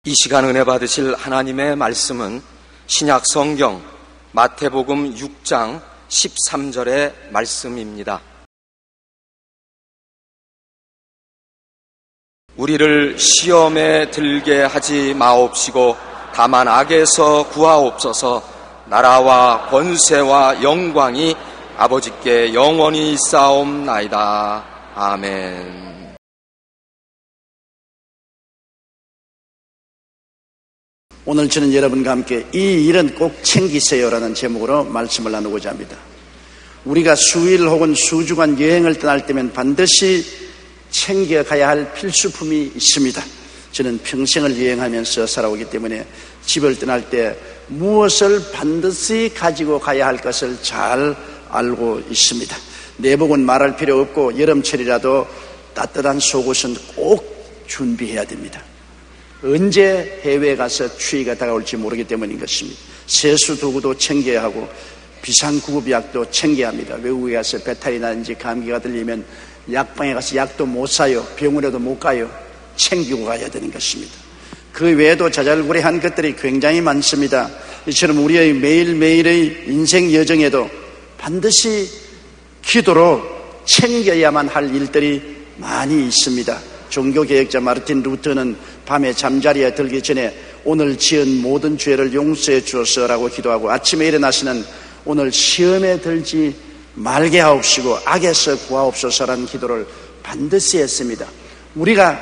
이 시간 은혜 받으실 하나님의 말씀은 신약 성경 마태복음 6장 13절의 말씀입니다. 우리를 시험에 들게 하지 마옵시고 다만 악에서 구하옵소서. 나라와 권세와 영광이 아버지께 영원히 있사옵나이다. 아멘. 오늘 저는 여러분과 함께 이 일은 꼭 챙기세요라는 제목으로 말씀을 나누고자 합니다. 우리가 수일 혹은 수주간 여행을 떠날 때면 반드시 챙겨가야 할 필수품이 있습니다. 저는 평생을 여행하면서 살아오기 때문에 집을 떠날 때 무엇을 반드시 가지고 가야 할 것을 잘 알고 있습니다. 내복은 말할 필요 없고 여름철이라도 따뜻한 속옷은 꼭 준비해야 됩니다. 언제 해외에 가서 추위가 다가올지 모르기 때문인 것입니다. 세수 도구도 챙겨야 하고 비상구급약도 챙겨야 합니다. 외국에 가서 배탈이 나든지 감기가 들리면 약방에 가서 약도 못 사요. 병원에도 못 가요. 챙기고 가야 되는 것입니다. 그 외에도 자잘구레한 것들이 굉장히 많습니다. 이처럼 우리의 매일매일의 인생 여정에도 반드시 기도로 챙겨야만 할 일들이 많이 있습니다. 종교개혁자 마르틴 루터는 밤에 잠자리에 들기 전에 오늘 지은 모든 죄를 용서해 주옵소서라고 기도하고 아침에 일어나시는 오늘 시험에 들지 말게 하옵시고 악에서 구하옵소서라는 기도를 반드시 했습니다. 우리가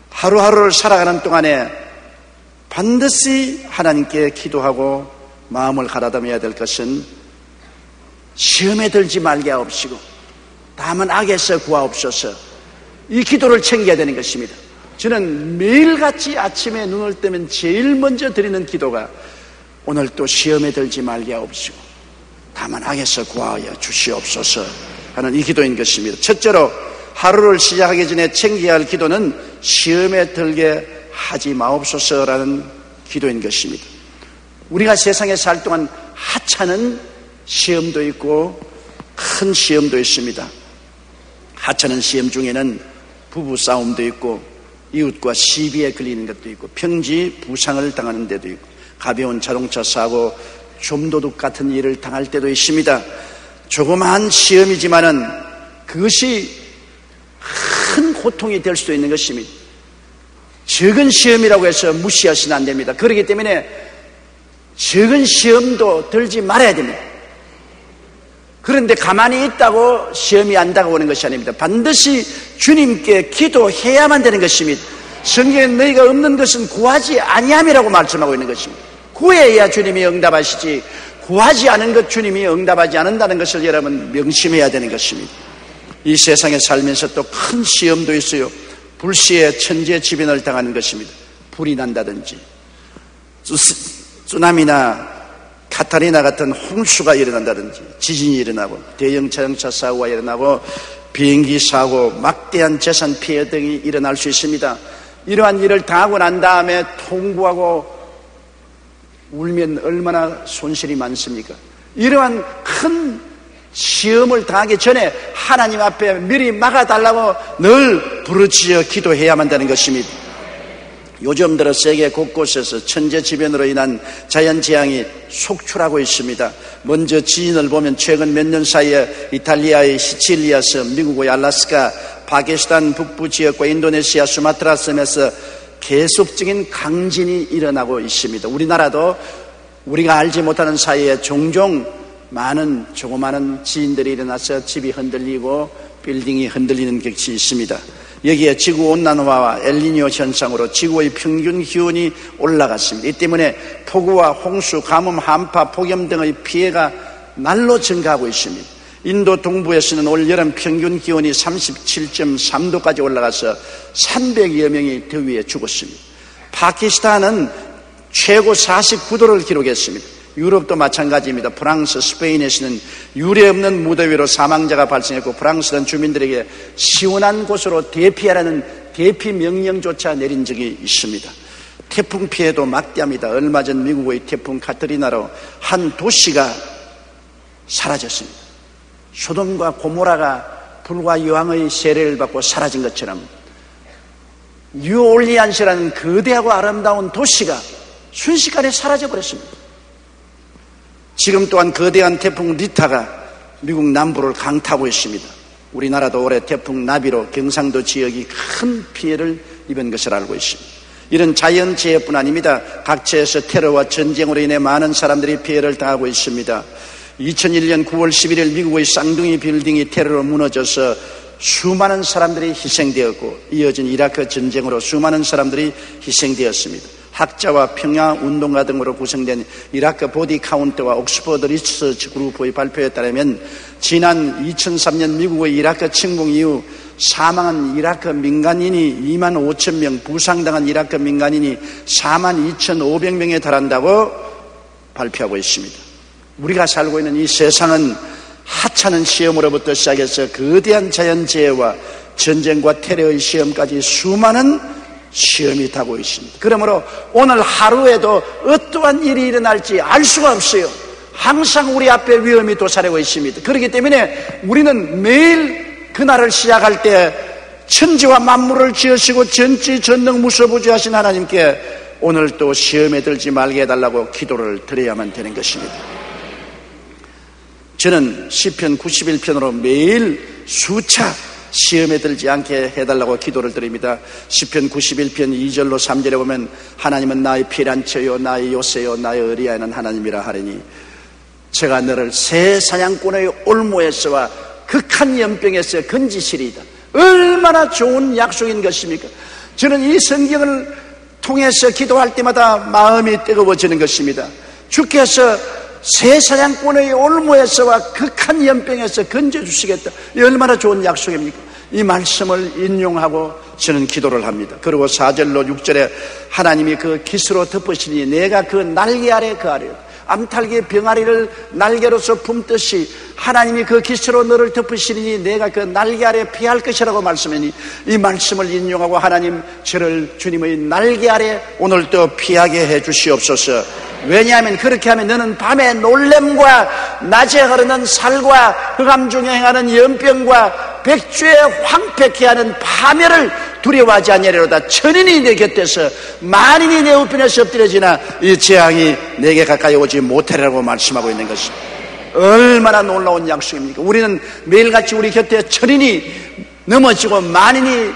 하루하루를 살아가는 동안에 반드시 하나님께 기도하고 마음을 가다듬어야 될 것은 시험에 들지 말게 하옵시고 다만 악에서 구하옵소서, 이 기도를 챙겨야 되는 것입니다. 저는 매일같이 아침에 눈을 뜨면 제일 먼저 드리는 기도가 오늘 또 시험에 들지 말게 하옵시고 다만 악에서 구하여 주시옵소서 하는 이 기도인 것입니다. 첫째로 하루를 시작하기 전에 챙겨야 할 기도는 시험에 들게 하지 마옵소서라는 기도인 것입니다. 우리가 세상에 살 동안 하찮은 시험도 있고 큰 시험도 있습니다. 하찮은 시험 중에는 부부싸움도 있고 이웃과 시비에 걸리는 것도 있고 평지 부상을 당하는 데도 있고 가벼운 자동차 사고 좀도둑 같은 일을 당할 때도 있습니다. 조그마한 시험이지만은 그것이 큰 고통이 될 수도 있는 것입니다. 적은 시험이라고 해서 무시하시면 안 됩니다. 그렇기 때문에 적은 시험도 들지 말아야 됩니다. 그런데 가만히 있다고 시험이 안 다가오는 것이 아닙니다. 반드시 주님께 기도해야만 되는 것입니다. 성경에 너희가 없는 것은 구하지 아니함이라고 말씀하고 있는 것입니다. 구해야 주님이 응답하시지 구하지 않은 것 주님이 응답하지 않는다는 것을 여러분 명심해야 되는 것입니다. 이 세상에 살면서 또 큰 시험도 있어요. 불시에 천재지변을 당하는 것입니다. 불이 난다든지 쓰나미나 카타리나 같은 홍수가 일어난다든지 지진이 일어나고 대형 자동차 사고가 일어나고 비행기 사고, 막대한 재산 피해 등이 일어날 수 있습니다. 이러한 일을 당하고 난 다음에 통구하고 울면 얼마나 손실이 많습니까? 이러한 큰 시험을 당하기 전에 하나님 앞에 미리 막아달라고 늘 부르짖어 기도해야만 한다는 것입니다. 요즘 들어 세계 곳곳에서 천재지변으로 인한 자연재앙이 속출하고 있습니다. 먼저 지진을 보면 최근 몇 년 사이에 이탈리아의 시칠리아섬, 미국의 알래스카, 파키스탄 북부 지역과 인도네시아 수마트라 섬에서 계속적인 강진이 일어나고 있습니다. 우리나라도 우리가 알지 못하는 사이에 종종 많은 조그마한 지진들이 일어나서 집이 흔들리고 빌딩이 흔들리는 것이 있습니다. 여기에 지구온난화와 엘니뇨 현상으로 지구의 평균 기온이 올라갔습니다. 이 때문에 폭우와 홍수, 가뭄, 한파, 폭염 등의 피해가 날로 증가하고 있습니다. 인도 동부에서는 올 여름 평균 기온이 37.3도까지 올라가서 300여 명이 더위에 죽었습니다. 파키스탄은 최고 49도를 기록했습니다. 유럽도 마찬가지입니다. 프랑스, 스페인에서는 유례 없는 무더위로 사망자가 발생했고 프랑스는 주민들에게 시원한 곳으로 대피하라는 대피 명령조차 내린 적이 있습니다. 태풍 피해도 막대합니다. 얼마 전 미국의 태풍 카트리나로 한 도시가 사라졌습니다. 소돔과 고모라가 불과 여왕의 세례를 받고 사라진 것처럼 뉴올리안스라는 거대하고 아름다운 도시가 순식간에 사라져버렸습니다. 지금 또한 거대한 태풍 리타가 미국 남부를 강타하고 있습니다. 우리나라도 올해 태풍 나비로 경상도 지역이 큰 피해를 입은 것을 알고 있습니다. 이런 자연재해뿐 아닙니다. 각처에서 테러와 전쟁으로 인해 많은 사람들이 피해를 당하고 있습니다. 2001년 9월 11일 미국의 쌍둥이 빌딩이 테러로 무너져서 수많은 사람들이 희생되었고, 이어진 이라크 전쟁으로 수많은 사람들이 희생되었습니다. 학자와 평야운동가 등으로 구성된 이라크 보디 카운트와 옥스퍼드 리서치 그룹의 발표에 따르면 지난 2003년 미국의 이라크 침공 이후 사망한 이라크 민간인이 2만 5천 명, 부상당한 이라크 민간인이 4만 2,500명에 달한다고 발표하고 있습니다. 우리가 살고 있는 이 세상은 하찮은 시험으로부터 시작해서 거대한 자연재해와 전쟁과 테러의 시험까지 수많은 시험이 타고 있습니다. 그러므로 오늘 하루에도 어떠한 일이 일어날지 알 수가 없어요. 항상 우리 앞에 위험이 도사리고 있습니다. 그렇기 때문에 우리는 매일 그날을 시작할 때 천지와 만물을 지으시고 전지전능무소부지하신 하나님께 오늘 또 시험에 들지 말게 해달라고 기도를 드려야만 되는 것입니다. 저는 시편 91편으로 매일 수차 시험에 들지 않게 해달라고 기도를 드립니다. 시편 91편 2절로 3절에 보면 하나님은 나의 피난처요 나의 요새요 나의 의리하는 하나님이라 하리니 제가 너를 새 사냥꾼의 올무에서와 극한 연병에서 건지시리이다. 얼마나 좋은 약속인 것입니까? 저는 이 성경을 통해서 기도할 때마다 마음이 뜨거워지는 것입니다. 주께서 새 사냥꾼의 올무에서와 극한 연병에서 건져주시겠다. 이 얼마나 좋은 약속입니까? 이 말씀을 인용하고 저는 기도를 합니다. 그리고 4절로 6절에 하나님이 그 깃으로 덮으시니 내가 그 날개 아래 거하리라. 암탉의 병아리를 날개로서 품듯이 하나님이 그 깃으로 너를 덮으시니 내가 그 날개 아래 피할 것이라고 말씀하니 이 말씀을 인용하고 하나님 저를 주님의 날개 아래 오늘도 피하게 해 주시옵소서. 왜냐하면 그렇게 하면 너는 밤에 놀램과 낮에 흐르는 살과 흑암 중에 행하는 연병과 백주에 황폐케 하는 파멸을 두려워하지 아니하리로다. 천인이 내 곁에서 만인이 내 우편에서 엎드려지나 이 재앙이 내게 가까이 오지 못하리라고 말씀하고 있는 것입니다. 얼마나 놀라운 약속입니까? 우리는 매일같이 우리 곁에 천인이 넘어지고 만인이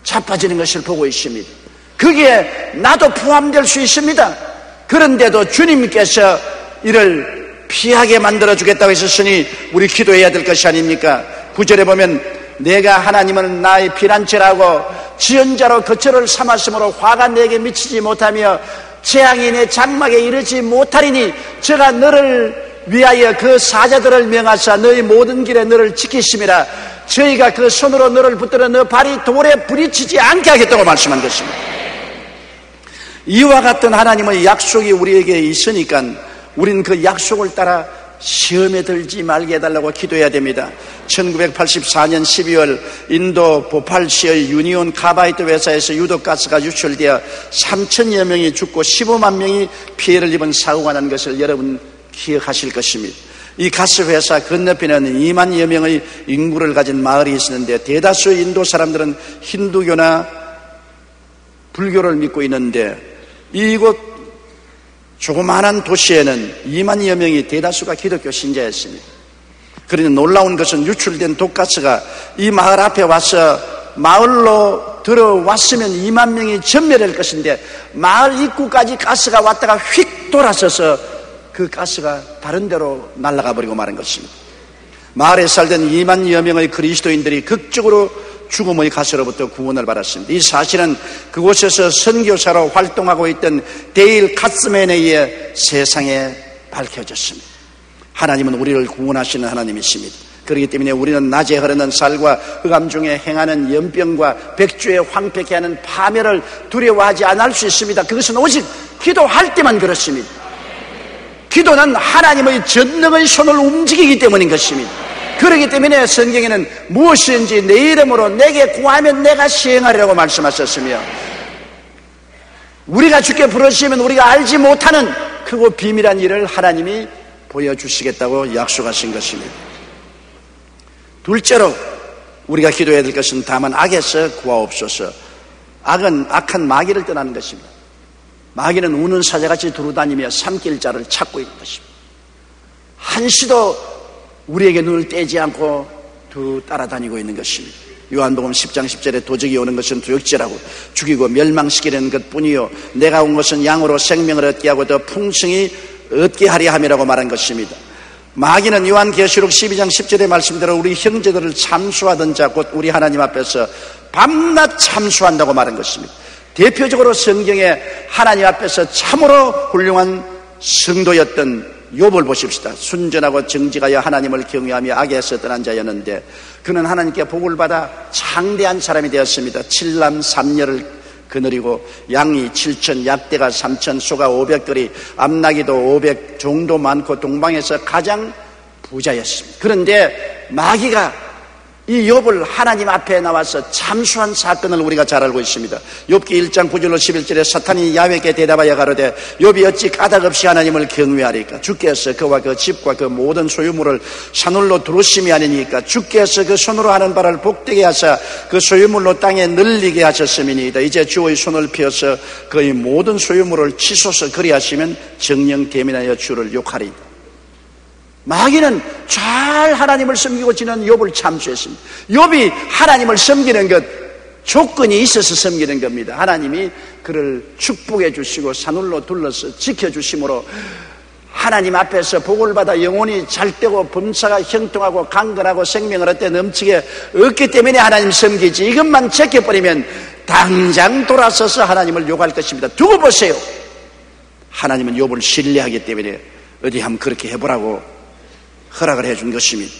자빠지는 것을 보고 있습니다. 거기에 나도 포함될 수 있습니다. 그런데도 주님께서 이를 피하게 만들어주겠다고 했었으니 우리 기도해야 될 것이 아닙니까? 9절에 보면 내가 하나님은 나의 피난처라고 지연자로 거처를 삼았으므로 화가 내게 미치지 못하며 재앙이 내 장막에 이르지 못하리니 제가 너를 위하여 그 사자들을 명하사 너희 모든 길에 너를 지키심이라. 저희가 그 손으로 너를 붙들어 너 발이 돌에 부딪히지 않게 하겠다고 말씀한 것입니다. 이와 같은 하나님의 약속이 우리에게 있으니까 우리는 그 약속을 따라 시험에 들지 말게 해달라고 기도해야 됩니다. 1984년 12월 인도 보팔시의 유니온 카바이트 회사에서 유독가스가 유출되어 3천여 명이 죽고 15만 명이 피해를 입은 사고가 난 것을 여러분 기억하실 것입니다. 이 가스 회사 건너편에는 2만여 명의 인구를 가진 마을이 있었는데 대다수의 인도 사람들은 힌두교나 불교를 믿고 있는데 이곳 조그마한 도시에는 2만여 명이 대다수가 기독교 신자였습니다. 그러니 놀라운 것은 유출된 독가스가 이 마을 앞에 와서 마을로 들어왔으면 2만 명이 전멸할 것인데 마을 입구까지 가스가 왔다가 휙 돌아서서 그 가스가 다른 데로 날아가 버리고 마는 것입니다. 마을에 살던 2만여 명의 그리스도인들이 극적으로 죽음의 가스로부터 구원을 받았습니다. 이 사실은 그곳에서 선교사로 활동하고 있던 데일 카츠맨에 의해 세상에 밝혀졌습니다. 하나님은 우리를 구원하시는 하나님이십니다. 그렇기 때문에 우리는 낮에 흐르는 살과 흑암 중에 행하는 연병과 백주에 황폐케 하는 파멸을 두려워하지 않을 수 있습니다. 그것은 오직 기도할 때만 그렇습니다. 기도는 하나님의 전능의 손을 움직이기 때문인 것입니다. 그렇기 때문에 성경에는 무엇인지 내 이름으로 내게 구하면 내가 시행하리라고 말씀하셨으며 우리가 주께 부르시면 우리가 알지 못하는 크고 비밀한 일을 하나님이 보여주시겠다고 약속하신 것입니다. 둘째로 우리가 기도해야 될 것은 다만 악에서 구하옵소서. 악한 마귀를 떠나는 것입니다. 마귀는 우는 사자같이 두루다니며 삼킬 자를 찾고 있는 것입니다. 한시도 우리에게 눈을 떼지 않고 따라다니고 있는 것입니다. 요한복음 10장 10절에 도적이 오는 것은 두역질하고 죽이고 멸망시키려는 것뿐이요 내가 온 것은 양으로 생명을 얻게 하고 더 풍성히 얻게 하려 함이라고 말한 것입니다. 마귀는 요한계시록 12장 10절의 말씀대로 우리 형제들을 참수하던 자 곧 우리 하나님 앞에서 밤낮 참수한다고 말한 것입니다. 대표적으로 성경에 하나님 앞에서 참으로 훌륭한 성도였던 욥을 보십시다. 순전하고 정직하여 하나님을 경외하며 악에서 떠난 자였는데 그는 하나님께 복을 받아 창대한 사람이 되었습니다. 7남 3녀를 거느리고 양이 7천, 약대가 3천, 소가 500거리, 암나기도 500, 종도 많고 동방에서 가장 부자였습니다. 그런데 마귀가 이 욥을 하나님 앞에 나와서 참수한 사건을 우리가 잘 알고 있습니다. 욥기 1장 9절로 11절에 사탄이 야훼께 대답하여 가로되 욥이 어찌 까닭없이 하나님을 경외하리까? 주께서 그와 그 집과 그 모든 소유물을 산울로 두루심이 아니니까 주께서 그 손으로 하는 바를 복되게 하사 그 소유물로 땅에 늘리게 하셨음이니이다. 이제 주의 손을 펴서 그의 모든 소유물을 치소서 그리하시면 정령 대민하여 주를 욕하리이다. 마귀는 잘 하나님을 섬기고 지는 욥을 참수했습니다. 욥이 하나님을 섬기는 것 조건이 있어서 섬기는 겁니다. 하나님이 그를 축복해 주시고 산울로 둘러서 지켜주심으로 하나님 앞에서 복을 받아 영혼이 잘되고 범사가 형통하고 강건하고 생명을 얻되 넘치게 얻기 때문에 하나님 섬기지, 이것만 제껴버리면 당장 돌아서서 하나님을 욕할 것입니다. 두고 보세요. 하나님은 욥을 신뢰하기 때문에 어디 한번 그렇게 해보라고 허락을 해준 것입니다.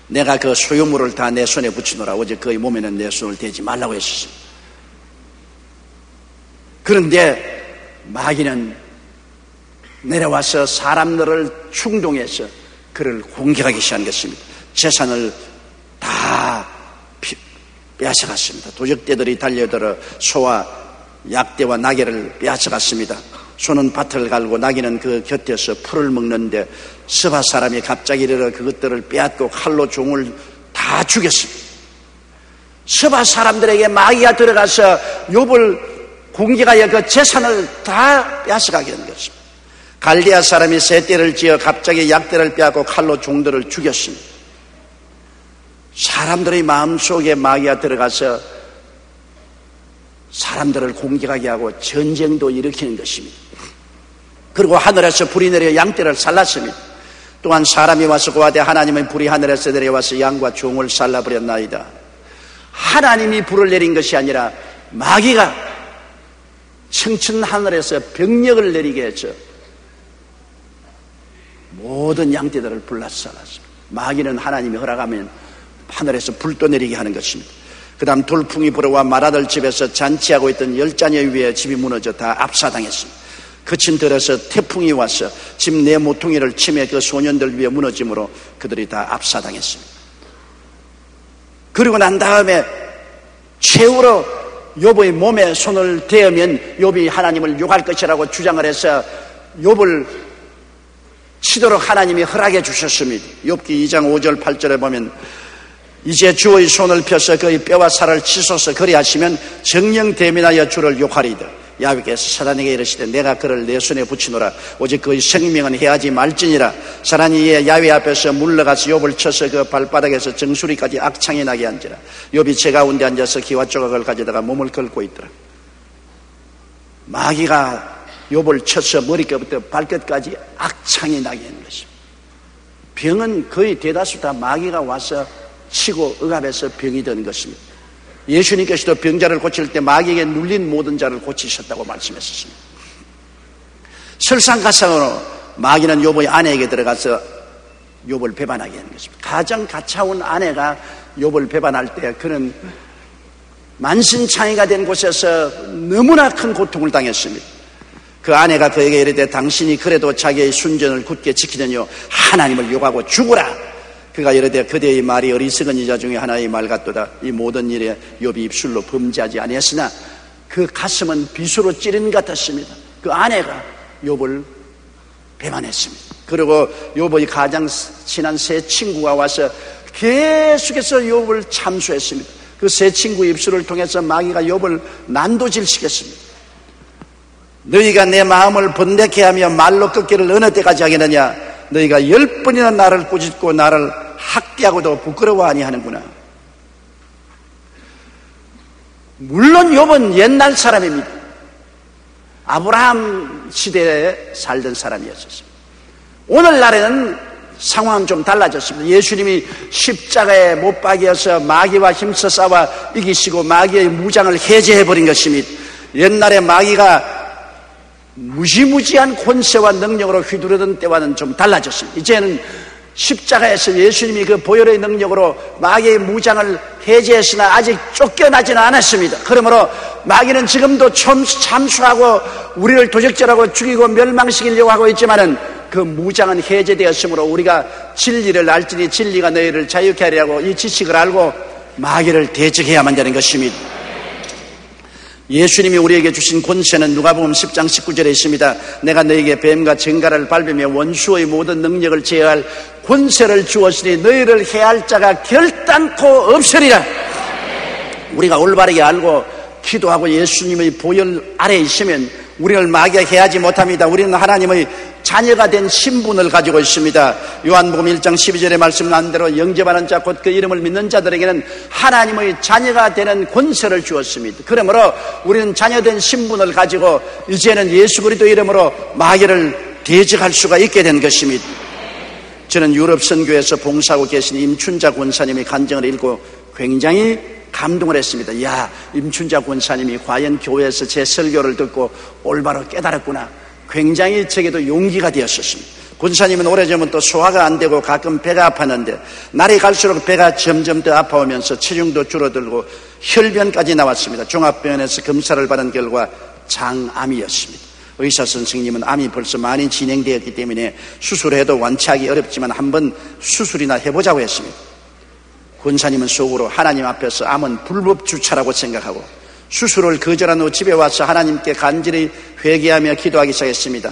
내가 그 소유물을 다 내 손에 붙이노라. 어제 그의 몸에는 내 손을 대지 말라고 했었습니다. 그런데 마귀는 내려와서 사람들을 충동해서 그를 공격하기 시작한 것입니다. 재산을 다 빼앗아갔습니다. 도적대들이 달려들어 소와 약대와 나귀를 빼앗아갔습니다. 소는 밭을 갈고 나귀는 그 곁에서 풀을 먹는데 스바 사람이 갑자기 일어나 그것들을 빼앗고 칼로 종을 다 죽였습니다. 스바 사람들에게 마귀가 들어가서 욥을 공격하여 그 재산을 다 빼앗아가게 된 것입니다. 갈대아 사람이 새 떼를 지어 갑자기 약대를 빼앗고 칼로 종들을 죽였습니다. 사람들의 마음속에 마귀가 들어가서 사람들을 공격하게 하고 전쟁도 일으키는 것입니다. 그리고 하늘에서 불이 내려 양떼를 살랐습니다. 또한 사람이 와서 고하되 하나님의 불이 하늘에서 내려와서 양과 종을 살라버렸나이다. 하나님이 불을 내린 것이 아니라 마귀가 청천 하늘에서 병력을 내리게 해서 모든 양떼들을 불러서 살랐습니다. 마귀는 하나님이 허락하면 하늘에서 불도 내리게 하는 것입니다. 그 다음 돌풍이 불어와 마라들 집에서 잔치하고 있던 10자녀 위에 집이 무너져 다 압사당했습니다. 그친 들에서 태풍이 와서 집 내 모퉁이를 치매 그 소년들 위에 무너짐으로 그들이 다 압사당했습니다. 그리고 난 다음에 최후로 욥의 몸에 손을 대면 욥이 하나님을 욕할 것이라고 주장을 해서 욥을 치도록 하나님이 허락해 주셨습니다. 욥기 2장 5절 8절에 보면 이제 주의 손을 펴서 그의 뼈와 살을 치소서 그리하시면 정령 대민하여 주를 욕하리이다. 야훼께서 사단에게 이르시되 내가 그를 내 손에 붙이노라. 오직 그의 생명은 해하지 말지니라. 사단이 이에 야훼 앞에서 물러가서 욥을 쳐서 그 발바닥에서 정수리까지 악창이 나게 한지라. 욥이 제 가운데 앉아서 기와 조각을 가져다가 몸을 긁고 있더라. 마귀가 욥을 쳐서 머리끝부터 발끝까지 악창이 나게 하는 것입니다. 병은 거의 대다수 다 마귀가 와서 치고 억압해서 병이 되는 것입니다. 예수님께서도 병자를 고칠 때 마귀에게 눌린 모든 자를 고치셨다고 말씀했었습니다. 설상가상으로 마귀는 욥의 아내에게 들어가서 욥을 배반하게 하는 것입니다. 가장 가차운 아내가 욥을 배반할 때 그는 만신창이가 된 곳에서 너무나 큰 고통을 당했습니다. 그 아내가 그에게 이르되 당신이 그래도 자기의 순전을 굳게 지키느뇨 하나님을 욕하고 죽으라. 그가 이르되 그대의 말이 어리석은 이자 중에 하나의 말 같도다. 이 모든 일에 욥이 입술로 범죄하지 아니했으나 그 가슴은 비수로 찌른 것 같았습니다. 그 아내가 욥을 배반했습니다. 그리고 욥의 가장 친한 세 친구가 와서 계속해서 욥을 참수했습니다. 그 세 친구 입술을 통해서 마귀가 욥을 난도질시켰습니다. 너희가 내 마음을 번뇌케 하며 말로 꺾기를 어느 때까지 하겠느냐? 너희가 10번이나 나를 꾸짖고 나를 학대하고도 부끄러워 아니하는구나. 물론 욥은 옛날 사람입니다. 아브라함 시대에 살던 사람이었습니다. 오늘날에는 상황은 좀 달라졌습니다. 예수님이 십자가에 못 박여서 마귀와 힘써 싸워 이기시고 마귀의 무장을 해제해버린 것입니다. 옛날에 마귀가 무지무지한 권세와 능력으로 휘두르던 때와는 좀 달라졌습니다. 이제는 십자가에서 예수님이 그 보혈의 능력으로 마귀의 무장을 해제했으나 아직 쫓겨나지는 않았습니다. 그러므로 마귀는 지금도 참수하고 우리를 도적질하고 죽이고 멸망시키려고 하고 있지만은 그 무장은 해제되었으므로 우리가 진리를 알지니 진리가 너희를 자유케 하리라고 이 지식을 알고 마귀를 대적해야만 되는 것입니다. 예수님이 우리에게 주신 권세는 누가복음 10장 19절에 있습니다. 내가 너희에게 뱀과 쟁가를 밟으며 원수의 모든 능력을 제어할 권세를 주었으니 너희를 해할 자가 결단코 없으리라. 우리가 올바르게 알고 기도하고 예수님의 보혈 아래에 있으면 우리를 마귀가 해하지 못합니다. 우리는 하나님의 자녀가 된 신분을 가지고 있습니다. 요한복음 1장 12절의 말씀 난 대로 영접하는 자 곧 그 이름을 믿는 자들에게는 하나님의 자녀가 되는 권세를 주었습니다. 그러므로 우리는 자녀된 신분을 가지고 이제는 예수 그리스도 이름으로 마귀를 대적할 수가 있게 된 것입니다. 저는 유럽 선교에서 봉사하고 계신 임춘자 권사님의 간증을 읽고 굉장히 감동을 했습니다. 야, 임춘자 권사님이 과연 교회에서 제 설교를 듣고 올바로 깨달았구나. 굉장히 제게도 용기가 되었었습니다. 권사님은 오래전부터 소화가 안 되고 가끔 배가 아팠는데 날이 갈수록 배가 점점 더 아파오면서 체중도 줄어들고 혈변까지 나왔습니다. 종합병원에서 검사를 받은 결과 장암이었습니다. 의사 선생님은 암이 벌써 많이 진행되었기 때문에 수술해도 완치하기 어렵지만 한번 수술이나 해보자고 했습니다. 권사님은 속으로 하나님 앞에서 암은 불법 주차라고 생각하고 수술을 거절한 후 집에 와서 하나님께 간절히 회개하며 기도하기 시작했습니다.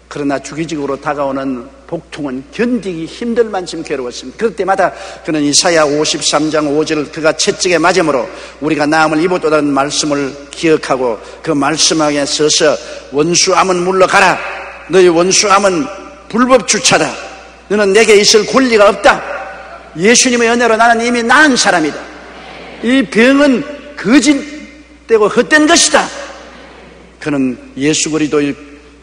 그러나 주기적으로 다가오는 복통은 견디기 힘들 만큼 괴로웠습니다. 그럴 때마다 그는 이사야 53장 5절 그가 채찍에 맞음으로 우리가 나음을 입었다는 말씀을 기억하고 그 말씀 안에 서서 원수암은 물러가라. 너희 원수암은 불법 주차다. 너는 내게 있을 권리가 없다. 예수님의 은혜로 나는 이미 나은 사람이다. 이 병은 거짓되고 헛된 것이다. 그는 예수 그리스도의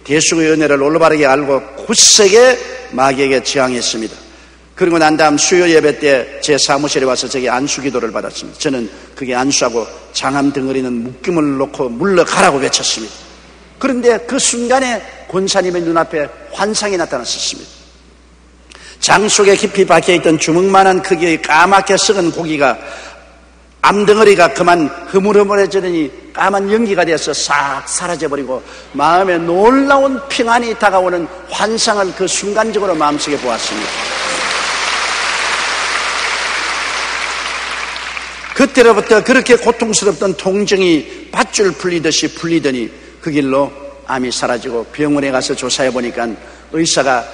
대속의 은혜를 올바르게 알고 굳세게 마귀에게 저항했습니다. 그리고 난 다음 수요 예배 때 제 사무실에 와서 제게 안수 기도를 받았습니다. 저는 그게 안수하고 장암 덩어리는 묶임을 놓고 물러가라고 외쳤습니다. 그런데 그 순간에 권사님의 눈앞에 환상이 나타났었습니다. 장 속에 깊이 박혀있던 주먹만한 크기의 까맣게 썩은 고기가 암덩어리가 그만 흐물흐물해지더니 까만 연기가 되어서 싹 사라져버리고 마음에 놀라운 평안이 다가오는 환상을 그 순간적으로 마음속에 보았습니다. 그때로부터 그렇게 고통스럽던 통증이 밧줄 풀리듯이 풀리더니 그 길로 암이 사라지고 병원에 가서 조사해보니까 의사가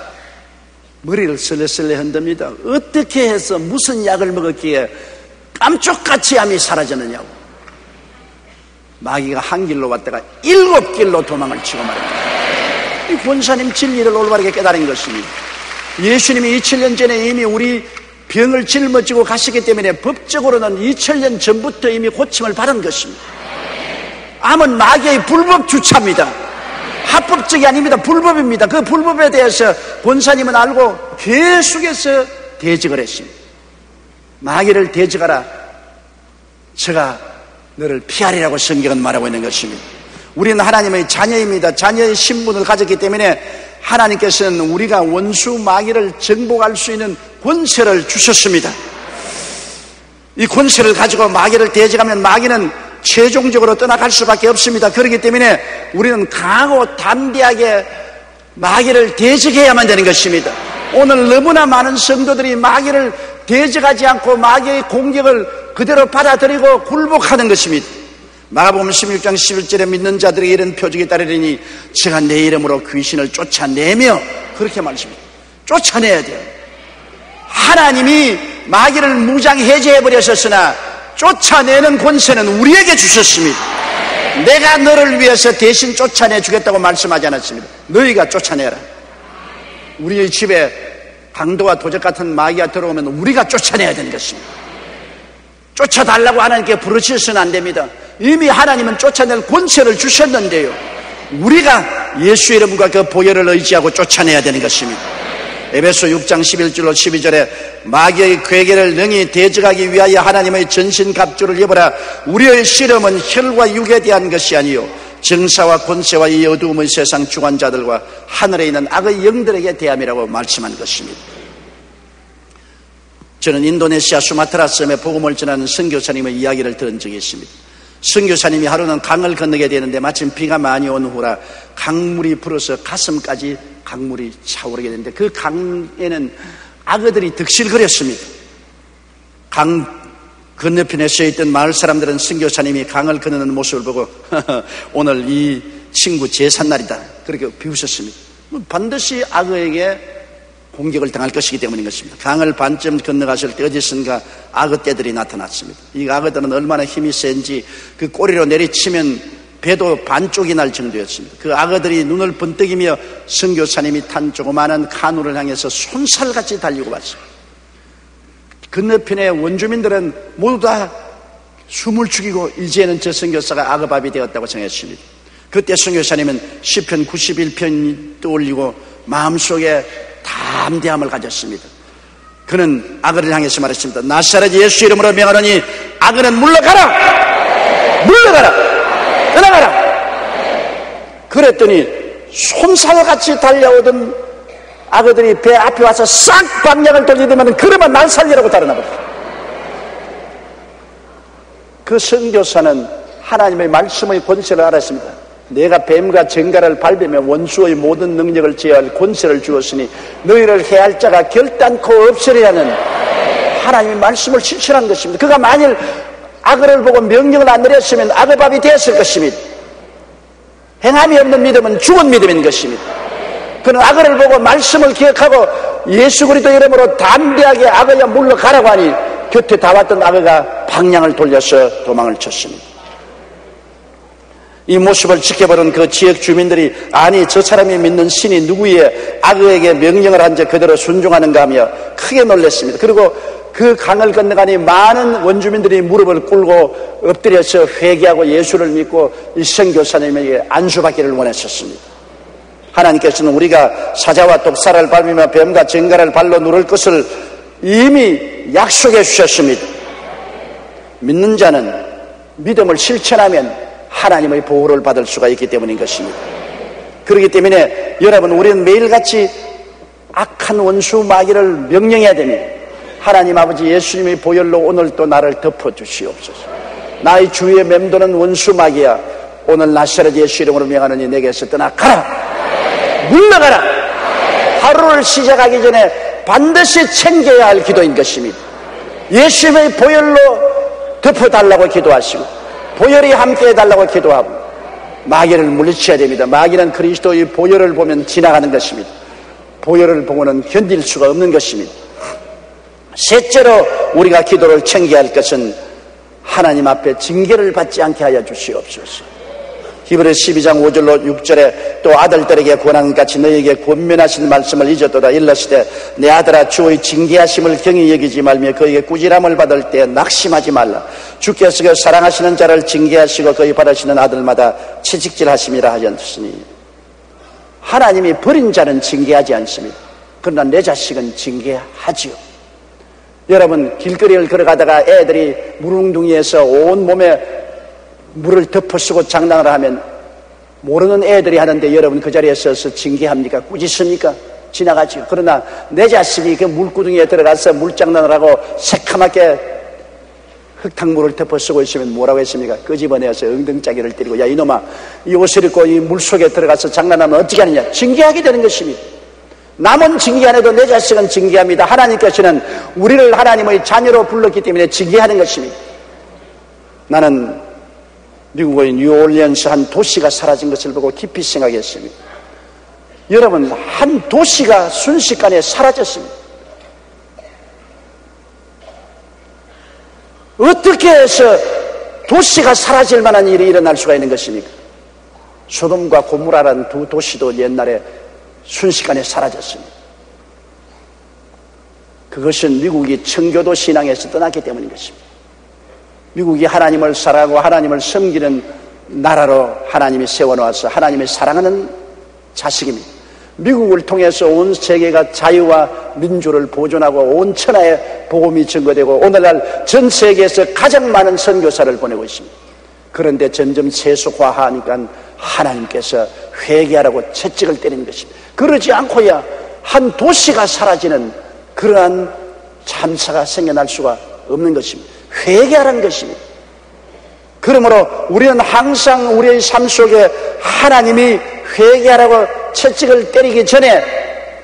머리를 설레설레 흔듭니다. 어떻게 해서 무슨 약을 먹었기에 깜짝같이 암이 사라졌느냐고. 마귀가 한 길로 왔다가 7길로 도망을 치고 말입니다. 이 권사님 진리를 올바르게 깨달은 것입니다. 예수님이 2000년 전에 이미 우리 병을 짊어지고 가시기 때문에 법적으로는 2000년 전부터 이미 고침을 받은 것입니다. 암은 마귀의 불법 주차입니다. 합법적이 아닙니다. 불법입니다. 그 불법에 대해서 권사님은 알고 계속해서 대적을 했습니다. 마귀를 대적하라. 제가 너를 피하리라고 성경은 말하고 있는 것입니다. 우리는 하나님의 자녀입니다. 자녀의 신분을 가졌기 때문에 하나님께서는 우리가 원수 마귀를 정복할 수 있는 권세를 주셨습니다. 이 권세를 가지고 마귀를 대적하면 마귀는 최종적으로 떠나갈 수밖에 없습니다. 그렇기 때문에 우리는 강하고 담대하게 마귀를 대적해야만 되는 것입니다. 오늘 너무나 많은 성도들이 마귀를 대적하지 않고 마귀의 공격을 그대로 받아들이고 굴복하는 것입니다. 마가복음 16장 11절에 믿는 자들에게 이런 표적이 따르리니 제가 내 이름으로 귀신을 쫓아내며 그렇게 말씀합니다. 쫓아내야 돼요. 하나님이 마귀를 무장 해제해버렸었으나 쫓아내는 권세는 우리에게 주셨습니다. 내가 너를 위해서 대신 쫓아내 주겠다고 말씀하지 않았습니다. 너희가 쫓아내라. 우리의 집에 강도와 도적 같은 마귀가 들어오면 우리가 쫓아내야 되는 것입니다. 쫓아달라고 하나님께 부르짖어서는 안 됩니다. 이미 하나님은 쫓아낼 권세를 주셨는데요, 우리가 예수 이름과 그 보혈을 의지하고 쫓아내야 되는 것입니다. 에베소 6장 11절로 12절에 마귀의 괴계를 능히 대적하기 위하여 하나님의 전신갑주를 입어라. 우리의 씨름은 혈과 육에 대한 것이 아니요 정사와 권세와 이 어두움의 세상 주관자들과 하늘에 있는 악의 영들에게 대함이라고 말씀한 것입니다. 저는 인도네시아 수마트라 섬에 복음을 전하는 선교사님의 이야기를 들은 적이 있습니다. 선교사님이 하루는 강을 건너게 되는데 마침 비가 많이 온 후라 강물이 불어서 가슴까지 강물이 차오르게 되는데 그 강에는 악어들이 득실거렸습니다. 강 건너편에 서있던 마을 사람들은 선교사님이 강을 건너는 모습을 보고 오늘 이 친구 제삿날이다 그렇게 비웃었습니다. 반드시 악어에게 공격을 당할 것이기 때문인 것입니다. 강을 반쯤 건너갔을 때 어디선가 악어떼들이 나타났습니다. 이 악어들은 얼마나 힘이 센지 그 꼬리로 내리치면 배도 반쪽이 날 정도였습니다. 그 악어들이 눈을 번뜩이며 선교사님이 탄 조그마한 카누를 향해서 손살같이 달리고 왔습니다. 건너편의 원주민들은 모두 다 숨을 죽이고 이제는 저 선교사가 악어밥이 되었다고 생각했습니다. 그때 선교사님은 시편 91편 떠올리고 마음속에 담대함을 가졌습니다. 그는 악어를 향해서 말했습니다. 나사렛 예수 이름으로 명하노니 악어는 물러가라! 물러가라! 떠나가라! 그랬더니 손살같이 달려오던 악어들이 배 앞에 와서 싹 방향을 돌리더만 그러면 날 살리라고 달아나버렸어요. 그 선교사는 하나님의 말씀의 권세를 알았습니다. 내가 뱀과 쟁가를 밟으며 원수의 모든 능력을 제어할 권세를 주었으니 너희를 해할 자가 결단코 없으리라는 하나님의 말씀을 실천한 것입니다. 그가 만일 악어를 보고 명령을 안 내렸으면 악어밥이 되었을 것입니다. 행함이 없는 믿음은 죽은 믿음인 것입니다. 그는 악어를 보고 말씀을 기억하고 예수 그리스도 이름으로 담대하게 악어야 물러가라고 하니 곁에 다 왔던 악어가 방향을 돌려서 도망을 쳤습니다. 이 모습을 지켜보는 그 지역 주민들이 아니 저 사람이 믿는 신이 누구의 악어에게 명령을 한 자 그대로 순종하는가 하며 크게 놀랐습니다. 그리고 그 강을 건너가니 많은 원주민들이 무릎을 꿇고 엎드려서 회개하고 예수를 믿고 이 선교사님에게 안수받기를 원했었습니다. 하나님께서는 우리가 사자와 독사를 밟으며 뱀과 쟁가를 발로 누를 것을 이미 약속해 주셨습니다. 믿는 자는 믿음을 실천하면 하나님의 보호를 받을 수가 있기 때문인 것입니다. 그렇기 때문에 여러분 우리는 매일같이 악한 원수 마귀를 명령해야 됩니다. 하나님 아버지 예수님의 보혈로 오늘 또 나를 덮어주시옵소서. 나의 주위에 맴도는 원수 마귀야 오늘 나사렛 예수 이름으로 명하노니 내게서 떠나가라. 물러가라. 하루를 시작하기 전에 반드시 챙겨야 할 기도인 것입니다. 예수님의 보혈로 덮어달라고 기도하시고 보혈이 함께 해달라고 기도하고 마귀를 물리쳐야 됩니다. 마귀는 그리스도의 보혈을 보면 지나가는 것입니다. 보혈을 보고는 견딜 수가 없는 것입니다. 셋째로 우리가 기도를 챙겨야 할 것은 하나님 앞에 징계를 받지 않게 하여 주시옵소서. 히브리서 12장 5절로 6절에 또 아들들에게 권한같이 너희에게 권면하신 말씀을 잊었도다. 일렀으되 내 아들아 주의 징계하심을 경히 여기지 말며 그에게 꾸지람을 받을 때 낙심하지 말라. 주께서 그 사랑하시는 자를 징계하시고 그의 받으시는 아들마다 채찍질하심이라 하셨으니 하나님이 버린 자는 징계하지 않습니다. 그러나 내 자식은 징계하지요. 여러분 길거리를 걸어가다가 애들이 물웅둥이에서 온 몸에 물을 덮어쓰고 장난을 하면 모르는 애들이 하는데 여러분 그 자리에 서서 징계합니까? 꾸짖습니까? 지나가죠. 그러나 내 자식이 그 물구덩이에 들어가서 물장난을 하고 새카맣게 흙탕물을 덮어쓰고 있으면 뭐라고 했습니까? 끄집어내서 엉덩짜기를 때리고 야 이놈아 이 옷을 입고 이 물속에 들어가서 장난하면 어떻게 하느냐? 징계하게 되는 것입니다. 남은 징계 안 해도 내 자식은 징계합니다. 하나님께서는 우리를 하나님의 자녀로 불렀기 때문에 징계하는 것입니다. 나는 미국의 뉴올리언스 한 도시가 사라진 것을 보고 깊이 생각했습니다. 여러분 한 도시가 순식간에 사라졌습니다. 어떻게 해서 도시가 사라질 만한 일이 일어날 수가 있는 것입니까? 소돔과 고모라라는 두 도시도 옛날에 순식간에 사라졌습니다. 그것은 미국이 청교도 신앙에서 떠났기 때문인 것입니다. 미국이 하나님을 사랑하고 하나님을 섬기는 나라로 하나님이 세워놓아서 하나님을 사랑하는 자식입니다. 미국을 통해서 온 세계가 자유와 민주를 보존하고 온 천하에 복음이 증거되고 오늘날 전 세계에서 가장 많은 선교사를 보내고 있습니다. 그런데 점점 세속화하니까 하나님께서 회개하라고 채찍을 때리는 것입니다. 그러지 않고야 한 도시가 사라지는 그러한 참사가 생겨날 수가 없는 것입니다. 회개하라는 것입니다. 그러므로 우리는 항상 우리의 삶 속에 하나님이 회개하라고 채찍을 때리기 전에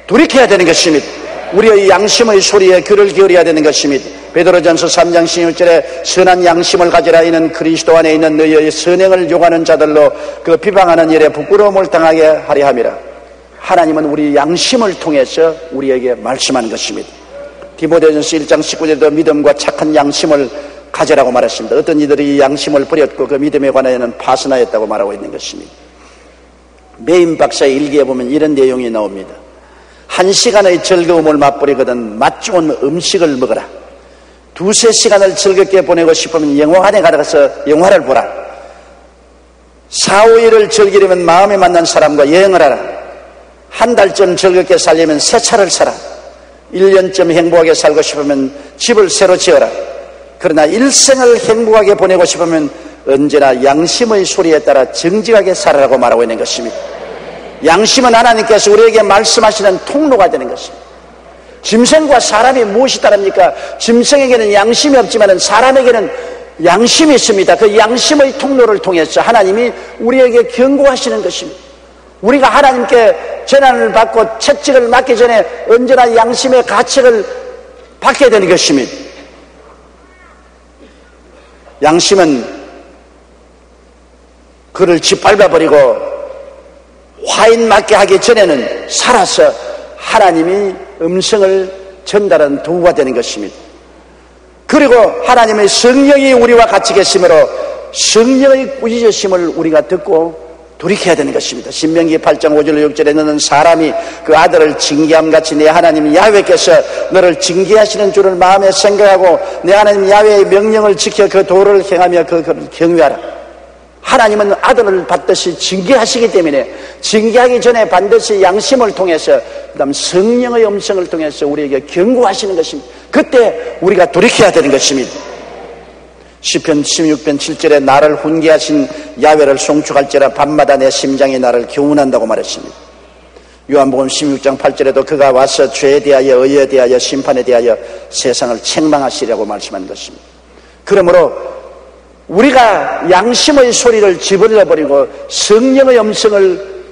돌이켜야 되는 것입니다. 우리의 양심의 소리에 귀를 기울여야 되는 것입니다. 베드로전서 3장 16절에 선한 양심을 가지라. 이는 그리스도 안에 있는 너희의 선행을 요구하는 자들로 그 비방하는 일에 부끄러움을 당하게 하려 함이라. 하나님은 우리 양심을 통해서 우리에게 말씀하는 것입니다. 디모데전서 1장 19절에도 믿음과 착한 양심을 가지라고 말했습니다. 어떤 이들이 양심을 버렸고 그 믿음에 관하여는 파선하였다고 말하고 있는 것입니다. 메인 박사의 일기에 보면 이런 내용이 나옵니다. 1시간의 즐거움을 맛보리거든 맛 좋은 음식을 먹어라. 2-3시간을 즐겁게 보내고 싶으면 영화관에 가서 영화를 보라. 4-5일을 즐기려면 마음에 맞는 사람과 여행을 하라. 한 달쯤 즐겁게 살려면 새 차를 사라. 1년쯤 행복하게 살고 싶으면 집을 새로 지어라. 그러나 일생을 행복하게 보내고 싶으면 언제나 양심의 소리에 따라 정직하게 살아라고 말하고 있는 것입니다. 양심은 하나님께서 우리에게 말씀하시는 통로가 되는 것입니다. 짐승과 사람이 무엇이 다릅니까? 짐승에게는 양심이 없지만 사람에게는 양심이 있습니다. 그 양심의 통로를 통해서 하나님이 우리에게 경고하시는 것입니다. 우리가 하나님께 재난을 받고 채찍을 맞기 전에 언제나 양심의 가책을 받게 되는 것입니다. 양심은 그를 짓밟아버리고 화인 맞게 하기 전에는 살아서 하나님이 음성을 전달하는 도구가 되는 것입니다. 그리고 하나님의 성령이 우리와 같이 계시므로 성령의 꾸짖으심을 우리가 듣고 돌이켜야 되는 것입니다. 신명기 8장 5절 6절에 너는 사람이 그 아들을 징계함같이 내 하나님 야훼께서 너를 징계하시는 줄을 마음에 생각하고 내 하나님 야훼의 명령을 지켜 그 도를 행하며 그를 경외하라. 하나님은 아들을 받듯이 징계하시기 때문에 징계하기 전에 반드시 양심을 통해서 그다음 성령의 음성을 통해서 우리에게 경고하시는 것입니다. 그때 우리가 돌이켜야 되는 것입니다. 시편 16편 7절에 나를 훈계하신 야훼를 송축할지라 밤마다 내 심장이 나를 교훈한다고 말했습니다. 요한복음 16장 8절에도 그가 와서 죄에 대하여 의에 대하여 심판에 대하여 세상을 책망하시려고 말씀한 것입니다. 그러므로 우리가 양심의 소리를 집어넣어버리고 성령의 음성을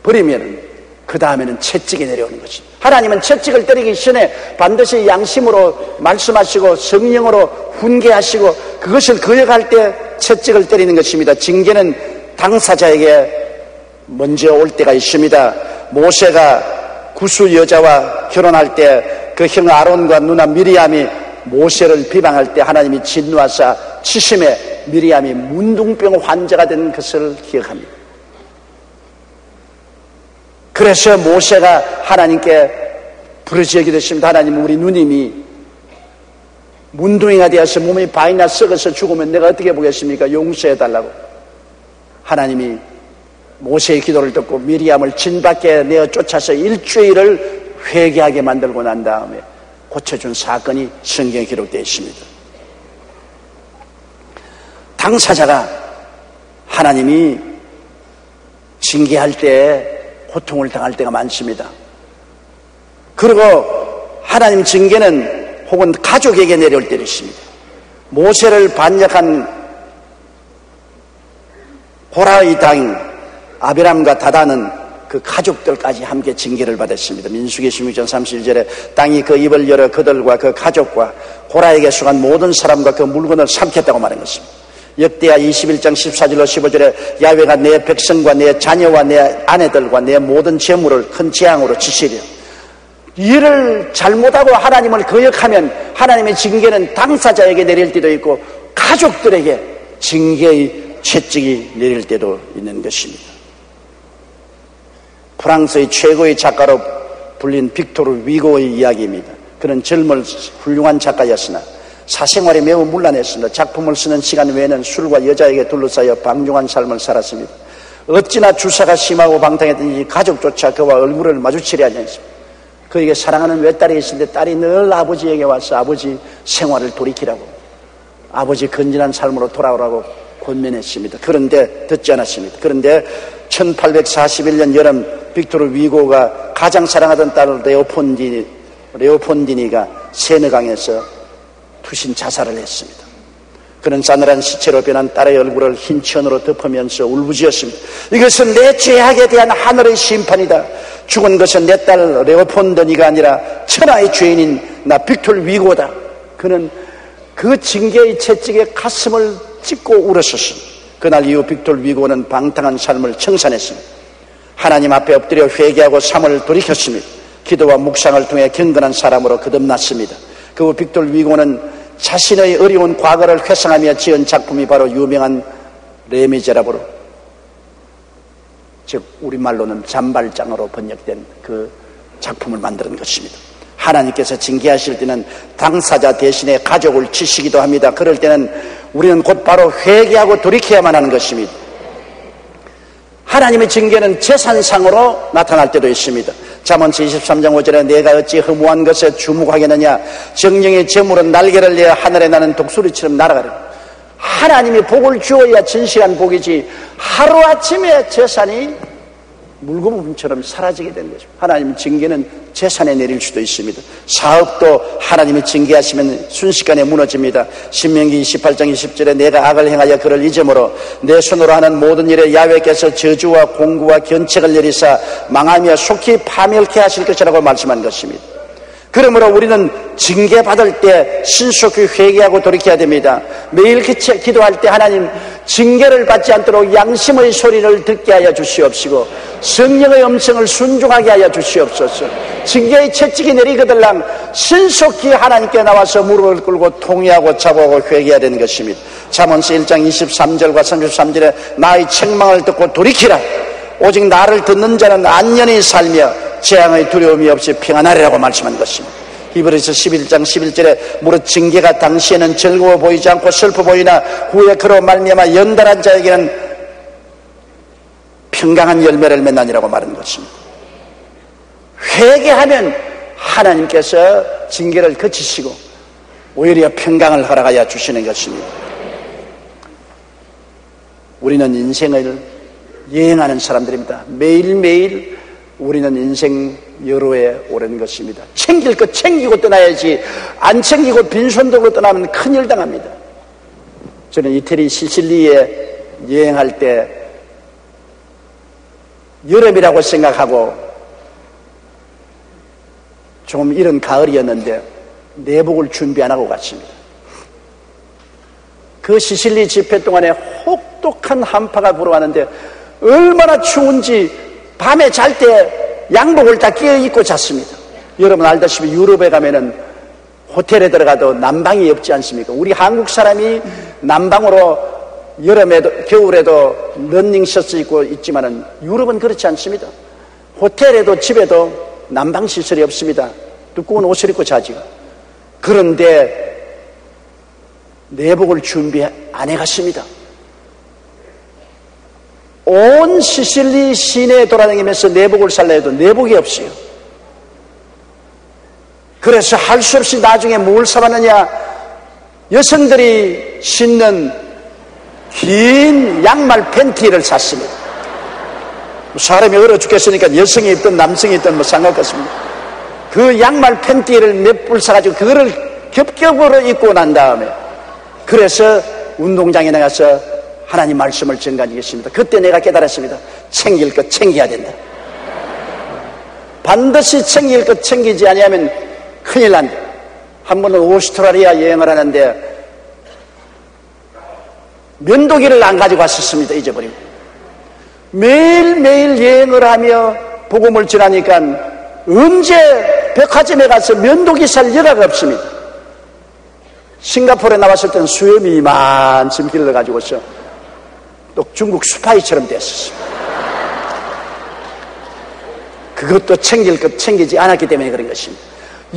버리면 그 다음에는 채찍이 내려오는 것입니다. 하나님은 채찍을 때리기 전에 반드시 양심으로 말씀하시고 성령으로 훈계하시고 그것을 거역할 때 채찍을 때리는 것입니다. 징계는 당사자에게 먼저 올 때가 있습니다. 모세가 구수 여자와 결혼할 때 그 형 아론과 누나 미리암이 모세를 비방할 때 하나님이 진노하사 치심에 미리암이 문둥병 환자가 된 것을 기억합니다. 그래서 모세가 하나님께 부르짖게 됐습니다. 하나님, 우리 누님이 문둥이가 되어서 몸이 반이나 썩어서 죽으면 내가 어떻게 보겠습니까? 용서해달라고. 하나님이 모세의 기도를 듣고 미리암을 진 밖에 내어 쫓아서 일주일을 회개하게 만들고 난 다음에 고쳐준 사건이 성경에 기록되어 있습니다. 당사자가 하나님이 징계할 때 고통을 당할 때가 많습니다. 그리고 하나님 징계는 혹은 가족에게 내려올 때도 있습니다. 모세를 반역한 고라의 당 아비람과 다단은 그 가족들까지 함께 징계를 받았습니다. 민수기 16장 31절에 땅이 그 입을 열어 그들과 그 가족과 고라에게 속한 모든 사람과 그 물건을 삼켰다고 말한 것입니다. 역대하 21장 14절로 15절에 야훼가 내 백성과 내 자녀와 내 아내들과 내 모든 재물을 큰 재앙으로 치시리라. 일을 잘못하고 하나님을 거역하면 하나님의 징계는 당사자에게 내릴 때도 있고 가족들에게 징계의 채찍이 내릴 때도 있는 것입니다. 프랑스의 최고의 작가로 불린 빅토르 위고의 이야기입니다. 그는 젊은 훌륭한 작가였으나 사생활이 매우 문란했습니다. 작품을 쓰는 시간 외에는 술과 여자에게 둘러싸여 방종한 삶을 살았습니다. 어찌나 주사가 심하고 방탕했든지 가족조차 그와 얼굴을 마주치려 하지 않습니다. 그에게 사랑하는 외딸이 있을 때 딸이 늘 아버지에게 와서 아버지 생활을 돌이키라고, 아버지 건전한 삶으로 돌아오라고 권면했습니다. 그런데 듣지 않았습니다. 그런데 1841년 여름 빅토르 위고가 가장 사랑하던 딸 레오폰디니가 세느강에서 투신 자살을 했습니다. 그는 싸늘한 시체로 변한 딸의 얼굴을 흰 천으로 덮으면서 울부짖었습니다. 이것은 내 죄악에 대한 하늘의 심판이다. 죽은 것은 내 딸 레오폰디니가 아니라 천하의 죄인인 나 빅토르 위고다. 그는 그 징계의 채찍에 가슴을 찢고 울었었습니다. 그날 이후 빅토르 위고는 방탕한 삶을 청산했습니다. 하나님 앞에 엎드려 회개하고 삶을 돌이켰습니다. 기도와 묵상을 통해 경건한 사람으로 거듭났습니다. 그 후 빅토르 위고는 자신의 어려운 과거를 회상하며 지은 작품이 바로 유명한 레미제라블, 즉 우리말로는 잔발장어로 번역된 그 작품을 만드는 것입니다. 하나님께서 징계하실 때는 당사자 대신에 가족을 치시기도 합니다. 그럴 때는 우리는 곧바로 회개하고 돌이켜야만 하는 것입니다. 하나님의 징계는 재산상으로 나타날 때도 있습니다. 잠언서 23장 5절에 내가 어찌 허무한 것에 주목하겠느냐, 정령의 재물은 날개를 내어 하늘에 나는 독수리처럼 날아가리라. 하나님이 복을 주어야 진실한 복이지 하루아침에 재산이 물거품처럼 사라지게 되는 거죠. 하나님의 징계는 재산에 내릴 수도 있습니다. 사업도 하나님이 징계하시면 순식간에 무너집니다. 신명기 28장 20절에 내가 악을 행하여 그를 잊음으로 내 손으로 하는 모든 일에 야훼께서 저주와 공구와 견책을 내리사 망하며 속히 파멸케 하실 것이라고 말씀한 것입니다. 그러므로 우리는 징계받을 때 신속히 회개하고 돌이켜야 됩니다. 매일 기도할 때 하나님 징계를 받지 않도록 양심의 소리를 듣게 하여 주시옵시고 성령의 음성을 순종하게 하여 주시옵소서. 징계의 채찍이 내리거들랑 신속히 하나님께 나와서 무릎을 꿇고 통회하고 자복하고 회개해야 되는 것입니다. 잠언서 1장 23절과 33절에 나의 책망을 듣고 돌이키라. 오직 나를 듣는 자는 안전히 살며 재앙의 두려움이 없이 평안하리라고 말씀한 것입니다. 히브리서 11장 11절에 무릇 징계가 당시에는 즐거워 보이지 않고 슬퍼 보이나 후에 그로 말미암아 연단한 자에게는 평강한 열매를 맺나니라고 말하는 것입니다. 회개하면 하나님께서 징계를 그치시고 오히려 평강을 허락하여 주시는 것입니다. 우리는 인생을 여행하는 사람들입니다. 매일매일 우리는 인생 여로에 오르는 것입니다. 챙길 것 챙기고 떠나야지 안 챙기고 빈손들고 떠나면 큰일 당합니다. 저는 이태리 시실리에 여행할 때 여름이라고 생각하고 조금 이른 가을이었는데 내복을 준비 안 하고 갔습니다. 그 시실리 집회 동안에 혹독한 한파가 불어왔는데 얼마나 추운지 밤에 잘 때 양복을 다 끼어 입고 잤습니다. 여러분 알다시피 유럽에 가면은 호텔에 들어가도 난방이 없지 않습니까? 우리 한국 사람이 난방으로 여름에도 겨울에도 러닝 셔츠 입고 있지만은 유럽은 그렇지 않습니다. 호텔에도 집에도 난방 시설이 없습니다. 두꺼운 옷을 입고 자지요. 그런데 내복을 준비 안 해갔습니다. 온 시실리 시내에 돌아다니면서 내복을 살라 해도 내복이 없어요. 그래서 할 수 없이 나중에 뭘 사봤느냐, 여성들이 신는 긴 양말 팬티를 샀습니다. 사람이 얼어 죽겠으니까 여성이 입든 남성이 입든 뭐 상관없습니다. 그 양말 팬티를 몇 불 사가지고 그거를 겹겹으로 입고 난 다음에 그래서 운동장에 나가서 하나님 말씀을 전가하겠습니다. 그때 내가 깨달았습니다. 챙길 것 챙겨야 된다. 반드시 챙길 것 챙기지 아니하면 큰일 난다. 한 번은 오스트라리아 여행을 하는데 면도기를 안 가지고 왔었습니다. 잊어버리고 매일매일 여행을 하며 복음을 전하니까 언제 백화점에 가서 면도기 살 여가가 없습니다. 싱가포르에 나왔을 때는 수염이 이만큼 길러가지고서 또 중국 스파이처럼 됐었어요. 그것도 챙길 것 챙기지 않았기 때문에 그런 것입니다.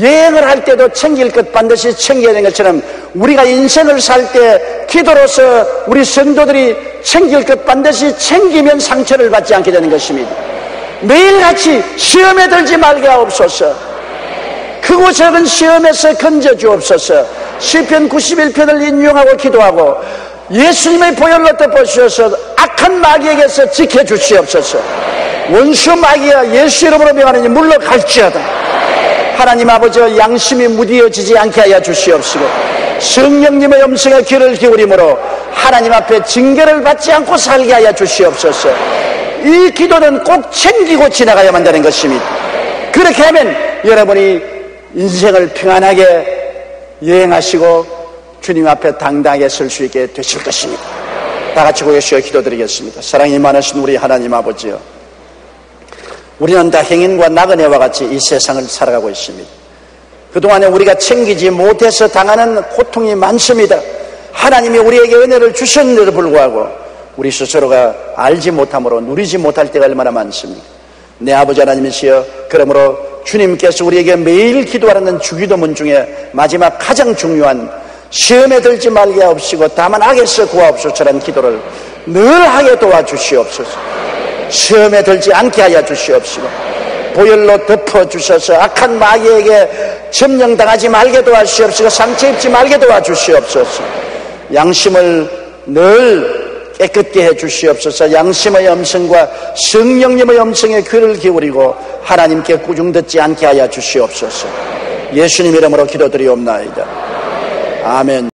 여행을 할 때도 챙길 것 반드시 챙겨야 되는 것처럼 우리가 인생을 살 때 기도로서 우리 성도들이 챙길 것 반드시 챙기면 상처를 받지 않게 되는 것입니다. 매일같이 시험에 들지 말게 하옵소서. 크고 작은 시험에서 건져주옵소서. 시편 91편을 인용하고 기도하고 예수님의 보혈로 덮어주셔서 악한 마귀에게서 지켜주시옵소서. 원수 마귀야 예수 이름으로 명하느니 물러갈지어다. 하나님 아버지 양심이 무디어지지 않게 하여 주시옵시고 성령님의 음성에 귀를 기울이므로 하나님 앞에 징계를 받지 않고 살게 하여 주시옵소서. 이 기도는 꼭 챙기고 지나가야만 되는 것입니다. 그렇게 하면 여러분이 인생을 평안하게 여행하시고 주님 앞에 당당하게 설 수 있게 되실 것입니다. 다 같이 고개시어 기도드리겠습니다. 사랑이 많으신 우리 하나님 아버지요, 우리는 다 행인과 나그네와 같이 이 세상을 살아가고 있습니다. 그동안에 우리가 챙기지 못해서 당하는 고통이 많습니다. 하나님이 우리에게 은혜를 주셨는데도 불구하고 우리 스스로가 알지 못함으로 누리지 못할 때가 얼마나 많습니까? 내 아버지 하나님이시여, 그러므로 주님께서 우리에게 매일 기도하는 주기도문 중에 마지막 가장 중요한 시험에 들지 말게 하옵시고 다만 악에서 구하옵소서라는 기도를 늘 하게 도와주시옵소서. 시험에 들지 않게 하여 주시옵시고 보혈로 덮어주셔서 악한 마귀에게 점령당하지 말게 도와주시옵시고 상처 입지 말게 도와주시옵소서. 양심을 늘 깨끗게 해주시옵소서. 양심의 음성과 성령님의 음성에 귀를 기울이고 하나님께 꾸중 듣지 않게 하여 주시옵소서. 예수님 이름으로 기도드리옵나이다. 아멘.